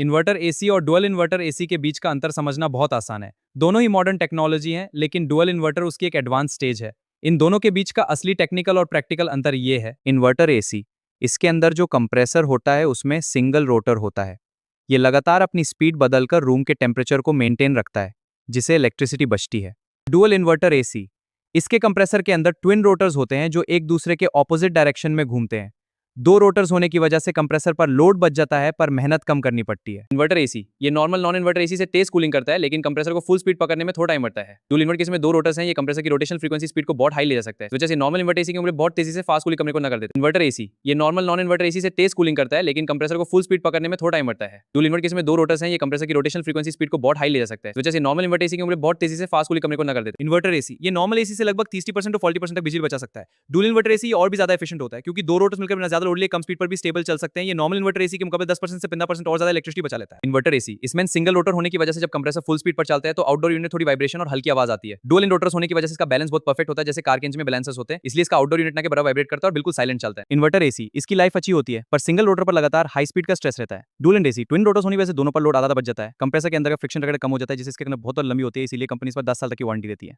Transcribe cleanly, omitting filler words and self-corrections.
Inverter AC और dual inverter AC के बीच का अंतर समझना बहुत आसान है। दोनों ही मॉडर्न टेक्नोलॉजी हैं, लेकिन डुअल इन्वर्टर उसकी एक एडवांस स्टेज है। इन दोनों के बीच का असली टेक्निकल और प्रैक्टिकल अंतर ये है। इन्वर्टर एसी, इसके अंदर जो कंप्रेसर होता है उसमें सिंगल रोटर होता है। ये लगातार अपनी स्पीड बदलकर रूम के टेम्परेचर को मेंटेन रखता है, जिससे इलेक्ट्रिसिटी बचती है। डुअल इन्वर्टर एसी, इसके कंप्रेसर के अंदर ट्विन रोटर्स होते हैं जो एक दूसरे के ऑपोजिट डायरेक्शन में घूमते हैं। दो रोटर्स होने की वजह से कंप्रेसर पर लोड बच जाता है, पर मेहनत कम करनी पड़ती है। इन्वर्टर एसी, ये नॉर्मल नॉन इन्वर्टर एसी से तेज कूलिंग करता है, लेकिन कंप्रेसर को फुल स्पीड पकड़ने में थोड़ा टाइम लगता है। डुअल इन्वर्टर केस में दो रोटर्स हैं, ये कंप्रेसर की रोटेशनल फ्रीक्वेंसी स्पीड को बहुत हाई ले जा सकता है, तो जैसे नॉर्मल इन्वर्टर एसी के मुकाबले बहुत तेजी से फास्ट कूलिंग करने को न कर देते। इन्वर्टर एसी, ये नॉर्मल नॉन इन्वर्टर एसी से तेज कूलिंग करता है, लेकिन कंप्रेसर को फुल स्पीड पकड़ने में थोड़ा टाइम लगता है। डुअल इन्वर्टर केस में दो रोटर्स हैं, ये कंप्रेसर की रोटेशनल फ्रीक्वेंसी स्पीड को बहुत हाई ले जा सकता है, तो जैसे नॉर्मल इन्वर्टर एसी के मुकाबले बहुत तेजी से फास्ट कूलिंग करने को न कर देते। इन्वर्टर एसी, ये नॉर्मल एसी से लगभग 30% to 40% तक बिजली बचा सकता है। डुअल इन्वर्टर एसी और भी ज्यादा एफिशिएंट होता है, क्योंकि दो रोटर्स मिलकर बिना ज्यादा लोड लिए कम स्पीड पर भी स्टेबल चल सकते हैं। ये नॉर्मल इन्वर्टर एसी के मुकाबले 10% से 15% और ज्यादा इलेक्ट्रिसिटी बचा लेता है। इन्वर्टर एसी, इसमें सिंगल रोटर होने की वजह से जब कंप्रेसर फुल स्पीड पर चलता है तो आउटडोर यूनिट थोड़ी वाइब्रेशन और हल्की आवाज आती है। डुअल इन्वर्टर्स होने की वजह से इसका बैलेंस बहुत परफेक्ट होता है, जैसे कार के इंजन में बैलेंसर्स होते हैं, इसलिए इसका आउटडोर यूनिट ना के बराबर वाइब्रेट करता है और बिल्कुल साइलेंट चलता है। इन्वर्टर एसी, इसकी लाइफ अच्छी होती है, पर सिंगल रोटर पर लगातार हाई स्पीड का स्ट्रेस रहता है। Dual and AC, twin rotors होने की वजह से दोनों पर लोड आधा बच जाता है। कंप्रेसर के अंदर का फ्रिक्शन वगैरह कम हो जाता है, जिससे इसकी बहुत लंबी होती है, इसीलिए कंपनी इस पर 10 साल तक की वारंटी देती है।